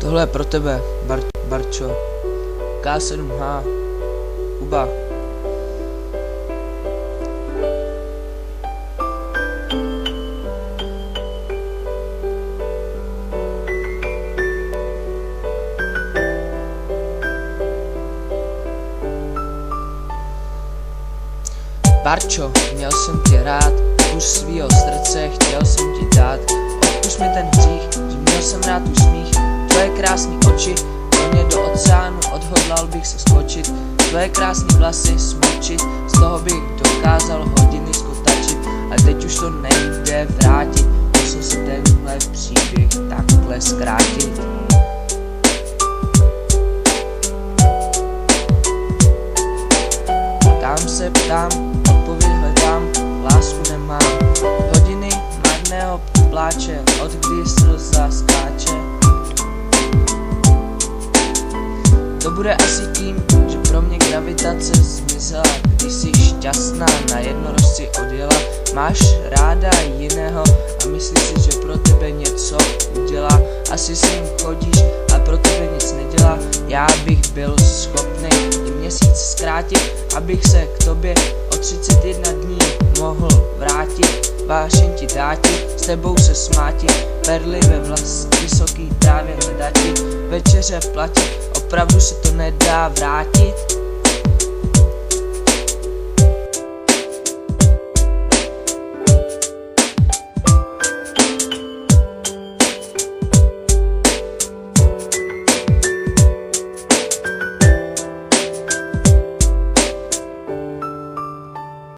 Tohle je pro tebe, Barčo. K7H. Kuba. Barčo, měl jsem tě rád, kus svýho srdce chtěl jsem ti dát. Odpusť mi ten hřích, že měl jsem rád tvůj smích, tvoje krásný oči, pro mě do oceánu odhodlal bych se skočit. Tvoje krásný vlasy smočit, z toho bych dokázal hodiny skotačit. Ale teď už to nejde vrátit, musím si tenhle příběh takhle zkrátit. Tam se ptám, odpověď hledám, lásku nemám. Hodiny marného pláče, od kdy slza skáče. To bude asi tím, že pro mě gravitace zmizela, když jsi šťastná, na jednorožci odjela. Máš ráda jiného a myslíš si, že pro tebe něco udělá. Asi s ním chodíš a pro tebe nic nedělá. Já bych byl schopný i měsíc zkrátit, abych se k tobě o 31 dní mohl vrátit. Vášeň ti dáti, s tebou se smátit, perly ve vysoký trávě hledati, večeře v plati, opravdu se to nedá vrátit.